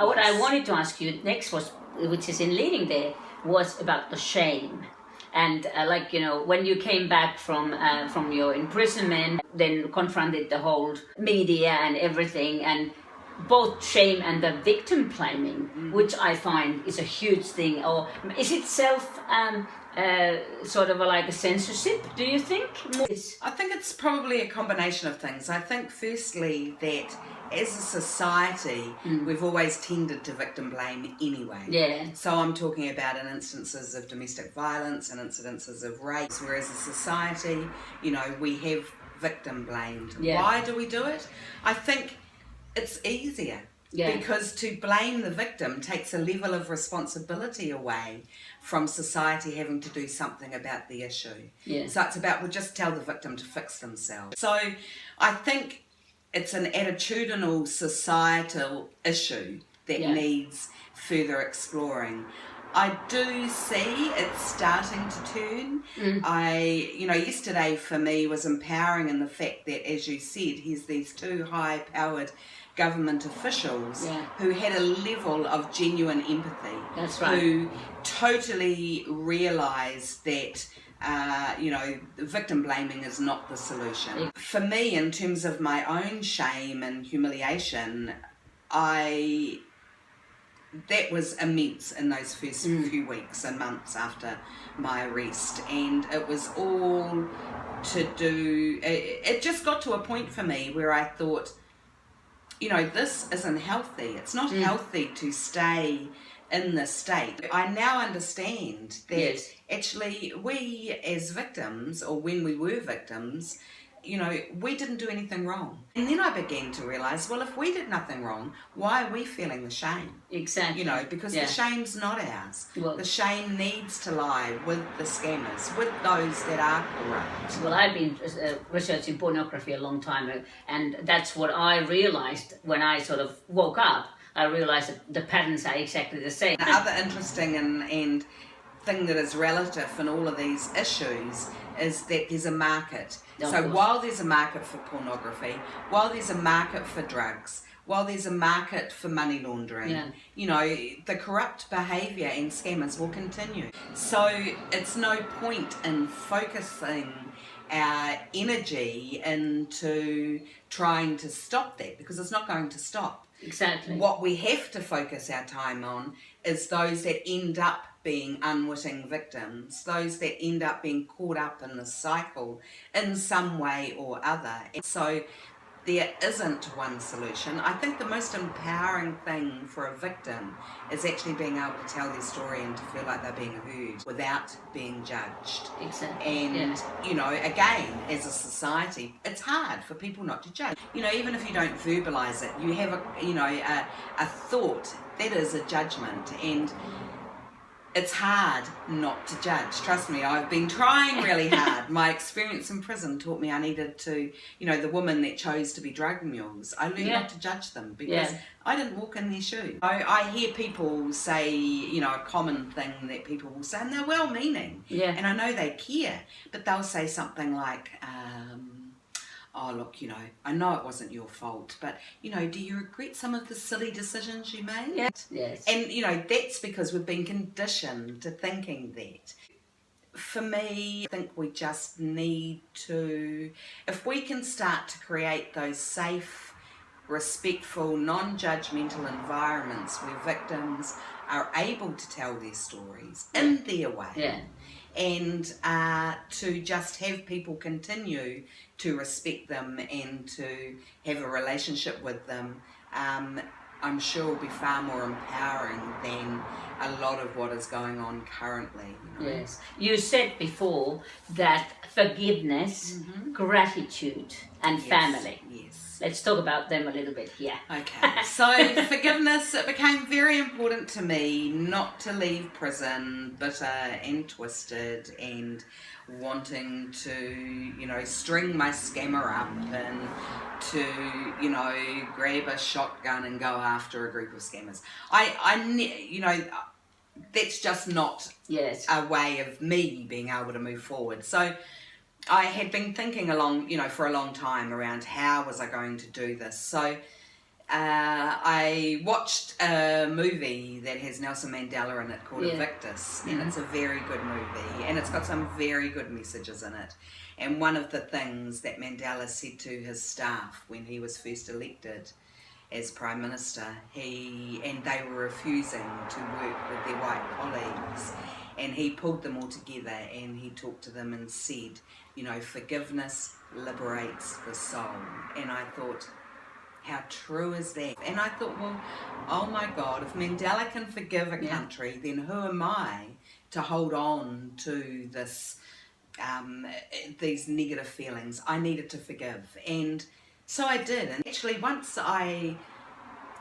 What I wanted to ask you next was, which is in leading there, was about the shame. And like, you know, when you came back from your imprisonment, then confronted the whole media and everything, and both shame and the victim blaming, which I find is a huge thing. Or is it sort of like a censorship, do you think? I think it's probably a combination of things. I think firstly that as a society, we've always tended to victim blame anyway. Yeah. So I'm talking about in instances of domestic violence and incidences of rape, whereas as a society, you know, we have victim blamed. Yeah. Why do we do it? I think it's easier. Yeah. Because to blame the victim takes a level of responsibility away from society having to do something about the issue. Yeah. So it's about, we'll just tell the victim to fix themselves. So I think it's an attitudinal societal issue that needs further exploring. I do see it's starting to turn. Yesterday for me was empowering in the fact that, as you said, here's these two high-powered government officials who had a level of genuine empathy. That's right. Who totally realised that victim blaming is not the solution. For me, in terms of my own shame and humiliation, that was immense in those first few weeks and months after my arrest, and it was all to do, it just got to a point for me where I thought, you know, this isn't healthy. It's not healthy to stay in this state. I now understand that actually we as victims, or when we were victims, you know, we didn't do anything wrong. And then I began to realise, well, if we did nothing wrong, why are we feeling the shame? Exactly. You know, because the shame's not ours. Well, the shame needs to lie with the scammers, with those that are corrupt. Well, I've been researching pornography a long time ago, and that's what I realised when I sort of woke up. I realised that the patterns are exactly the same. The other interesting and thing that is relative in all of these issues is that there's a market. So while there's a market for pornography, while there's a market for drugs, while there's a market for money laundering, you know, the corrupt behaviour and scammers will continue. So it's no point in focusing our energy into trying to stop that, because it's not going to stop. Exactly. What we have to focus our time on is those that end up being unwitting victims, those that end up being caught up in the cycle in some way or other. And so there isn't one solution. I think the most empowering thing for a victim is actually being able to tell their story and to feel like they're being heard without being judged. Exactly. And, you know, again, as a society, it's hard for people not to judge. You know, even if you don't verbalise it, you have a thought, that is a judgment, and it's hard not to judge. Trust me, I've been trying really hard. My experience in prison taught me I needed to, you know, the women that chose to be drug mules, I learned not to judge them because I didn't walk in their shoes. I hear people say, you know, a common thing that people will say, and they're well-meaning, and I know they care, but they'll say something like, oh, look, you know, I know it wasn't your fault, but, you know, do you regret some of the silly decisions you made? Yes. And, you know, that's because we've been conditioned to thinking that. For me, I think we just need to, if we can start to create those safe, respectful, non-judgmental environments where victims are able to tell their stories in their way, and to just have people continue to respect them and to have a relationship with them, I'm sure will be far more empowering than a lot of what is going on currently. You know? Yes. You said before that forgiveness, gratitude and family. Yes. Let's talk about them a little bit here. Okay, so forgiveness, it became very important to me not to leave prison bitter and twisted and wanting to, you know, string my scammer up and to, you know, grab a shotgun and go after a group of scammers. You know, that's just not a way of me being able to move forward. So I had been thinking for a long time around how was I going to do this. So I watched a movie that has Nelson Mandela in it called Invictus, and it's a very good movie, and it's got some very good messages in it. And one of the things that Mandela said to his staff when he was first elected as Prime Minister, and they were refusing to work with their white colleagues, and he pulled them all together and he talked to them and said, you know, forgiveness liberates the soul. And I thought, how true is that? And I thought, well, oh my God, if Mandela can forgive a country, then who am I to hold on to this, these negative feelings? I needed to forgive. And so I did. And actually, once I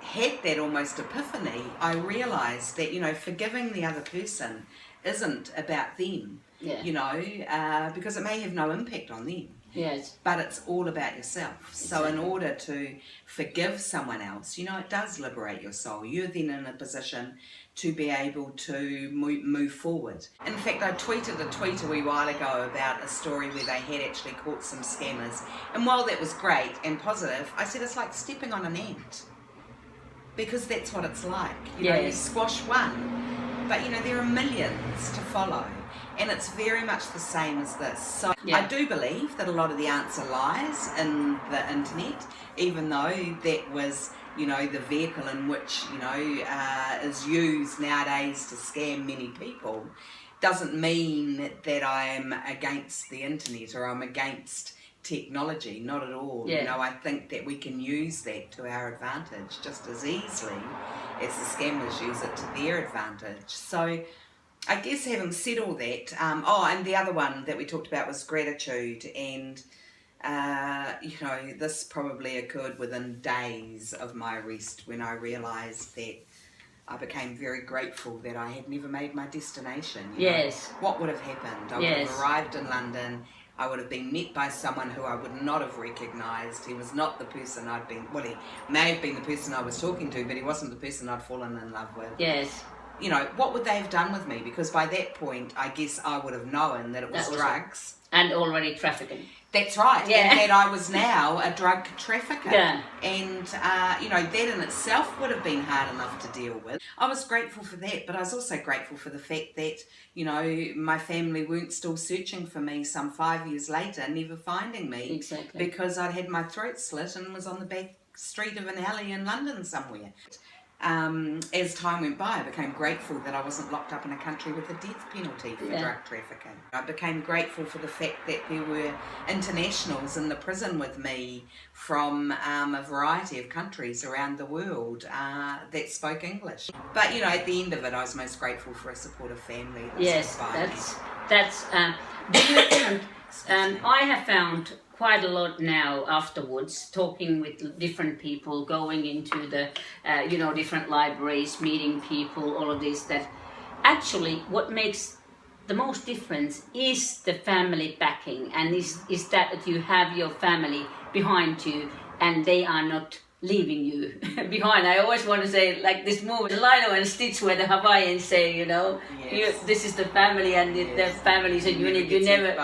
had that almost epiphany, I realised that, you know, forgiving the other person isn't about them, you know, because it may have no impact on them. Yes. But it's all about yourself. So in order to forgive someone else, you know, it does liberate your soul. You're then in a position to be able to move forward. In fact, I tweeted a tweet a wee while ago about a story where they had actually caught some scammers. And while that was great and positive, I said it's like stepping on an ant. Because that's what it's like. You know, you squash one, but you know, there are millions to follow. And it's very much the same as this. So I do believe that a lot of the answer lies in the internet, even though that was, you know, the vehicle in which, you know, is used nowadays to scam many people. Doesn't mean that I'm against the internet or I'm against technology, not at all. You know, I think that we can use that to our advantage just as easily as the scammers use it to their advantage. So I guess having said all that, and the other one that we talked about was gratitude, and you know, this probably occurred within days of my arrest when I realised that I became very grateful that I had never made my destination. You know, what would have happened? I would have arrived in London. I would have been met by someone who I would not have recognised. He was not the person I'd been, well, he may have been the person I was talking to, but he wasn't the person I'd fallen in love with. You know, what would they have done with me? Because by that point, I guess I would have known that it was drugs. And already trafficking. That's right. And that I was now a drug trafficker. And, you know, that in itself would have been hard enough to deal with. I was grateful for that, but I was also grateful for the fact that, you know, my family weren't still searching for me some 5 years later, never finding me. Because I'd had my throat slit and was on the back street of an alley in London somewhere. As time went by, I became grateful that I wasn't locked up in a country with a death penalty for drug trafficking. I became grateful for the fact that there were internationals in the prison with me from a variety of countries around the world that spoke English. But, you know, at the end of it, I was most grateful for a supportive family. Do you think, I have found quite a lot now afterwards, talking with different people, going into the, you know, different libraries, meeting people, all of this, that actually what makes the most difference is the family backing, and is that you have your family behind you and they are not leaving you behind. I always want to say, like this movie, Lilo and Stitch, where the Hawaiians say, you know, this is the family, and the family is a unit, you never,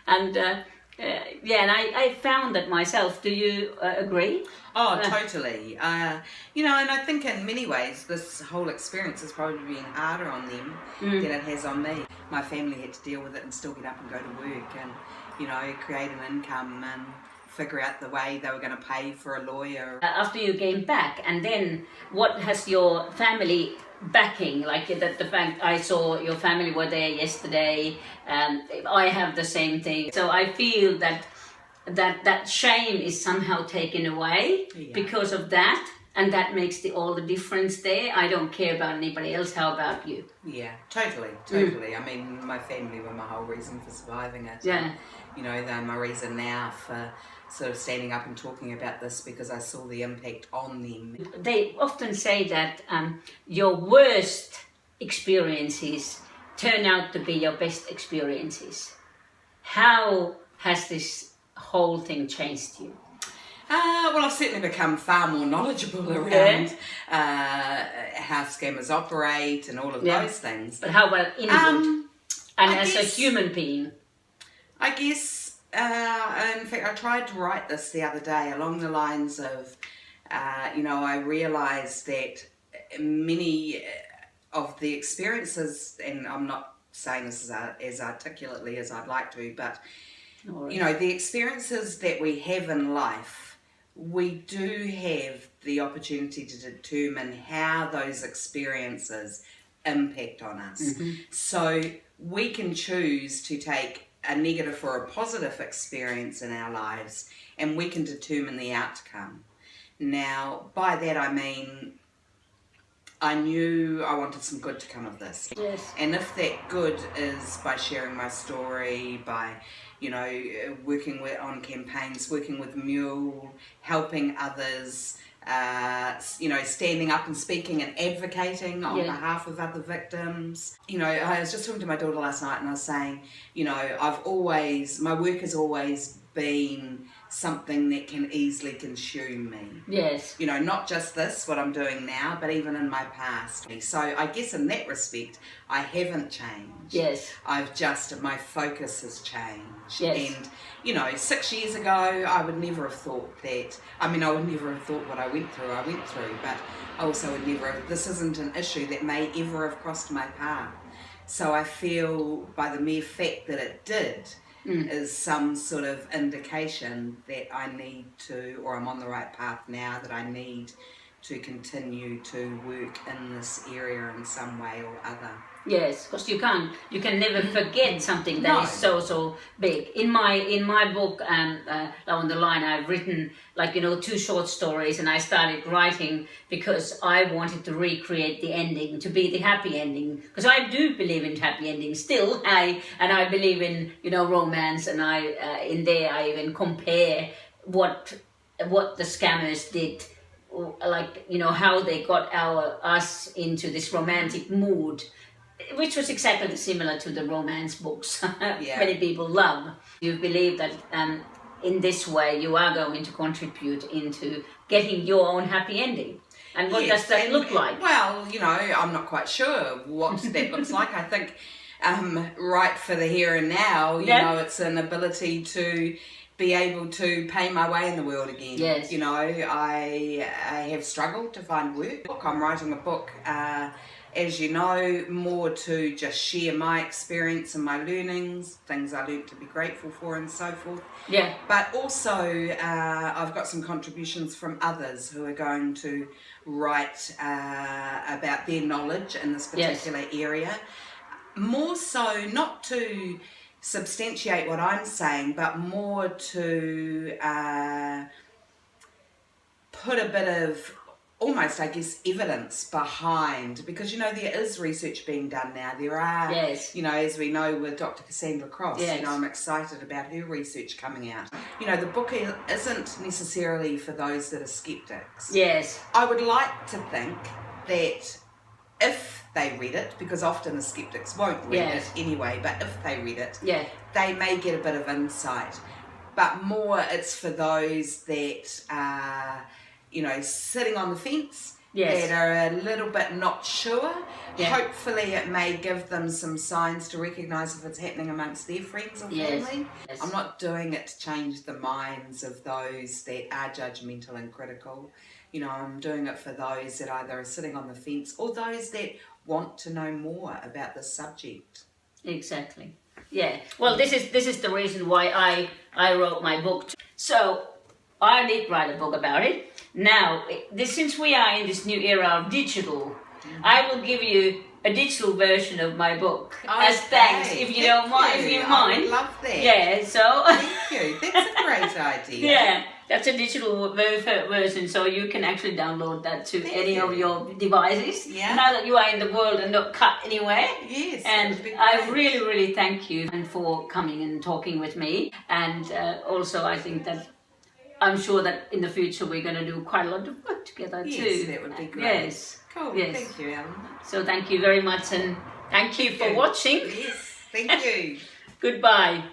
and and I found that myself. Do you agree? Oh, totally. You know, and I think in many ways this whole experience has probably been harder on them than it has on me. My family had to deal with it and still get up and go to work and, you know, create an income and figure out the way they were going to pay for a lawyer. After you came back, and then what has your family backing, like the fact I saw your family were there yesterday, I have the same thing, so I feel that shame is somehow taken away because of that, and that makes all the difference there. I don't care about anybody else. How about you? Totally. I mean, my family were my whole reason for surviving it. And, you know, they're my reason now for sort of standing up and talking about this, because I saw the impact on them. They often say that your worst experiences turn out to be your best experiences. How has this whole thing changed you? Well, I've certainly become far more knowledgeable around how scammers operate and all of those things. But how about inward? And as a human being? I guess, in fact, I tried to write this the other day along the lines of I realised that many of the experiences, and I'm not saying this as articulately as I'd like to, but the experiences that we have in life, we do have the opportunity to determine how those experiences impact on us. Mm-hmm. So we can choose to take a negative or a positive experience in our lives, and we can determine the outcome. Now, by that I mean, I knew I wanted some good to come of this. Yes. And if that good is by sharing my story, by, working on campaigns, working with Mule, helping others, standing up and speaking and advocating on behalf of other victims. I was just talking to my daughter last night and I was saying, my work has always been something that can easily consume me. Yes. Not just this, what I'm doing now, but even in my past. So I guess in that respect, I haven't changed. Yes. My focus has changed. Yes. And, 6 years ago, I would never have thought that. I would never have thought what I went through, but I also would never have, this isn't an issue that may ever have crossed my path. So I feel by the mere fact that it did, is some sort of indication that I need to, or I'm on the right path now, that I need to continue to work in this area in some way or other. Yes, because you can never forget something that is so big. In my book, On the Line, I've written 2 short stories, and I started writing because I wanted to recreate the ending to be the happy ending. Because I do believe in happy endings still. I believe in romance, and in there I even compare what the scammers did, how they got us into this romantic mood, which was exactly similar to the romance books many people love. You believe that in this way you are going to contribute into getting your own happy ending. And what does that look like? Well, I'm not quite sure what that looks like. I think right for the here and now, it's an ability to be able to pay my way in the world again. Yes. I have struggled to find work. I'm writing a book, as you know, more to just share my experience and my learnings, things I learned to be grateful for and so forth. Yeah. But also I've got some contributions from others who are going to write about their knowledge in this particular area. More so not to substantiate what I'm saying, but more to put a bit of almost, I guess, evidence behind, because there is research being done now. There are, as we know with Dr. Cassandra Cross, I'm excited about her research coming out. The book isn't necessarily for those that are skeptics. Yes. I would like to think that if they read it, because often the skeptics won't read it anyway, but if they read it, they may get a bit of insight. But more it's for those that are, sitting on the fence, that are a little bit not sure. Hopefully it may give them some signs to recognise if it's happening amongst their friends or family. Yes. I'm not doing it to change the minds of those that are judgmental and critical. I'm doing it for those that either are sitting on the fence or those that want to know more about this subject. Exactly. Yeah. Well, this is the reason why I wrote my book. So I did write a book about it. Now, since we are in this new era of digital, I will give you a digital version of my book as thanks, if you don't mind. If you mind. I love that. Yeah. So. Thank you. That's a great idea. Yeah. That's a digital version, so you can actually download that to any of your devices. Yeah. Now that you are in the world and not cut anywhere. Yes. And I really, really thank you for coming and talking with me. And also, I think that I'm sure that in the future we're going to do quite a lot of work together too. Yes, that would be great. Yes. Cool. Yes. Thank you, Elina. So thank you very much, and thank you for watching. Yes. Thank you. Goodbye.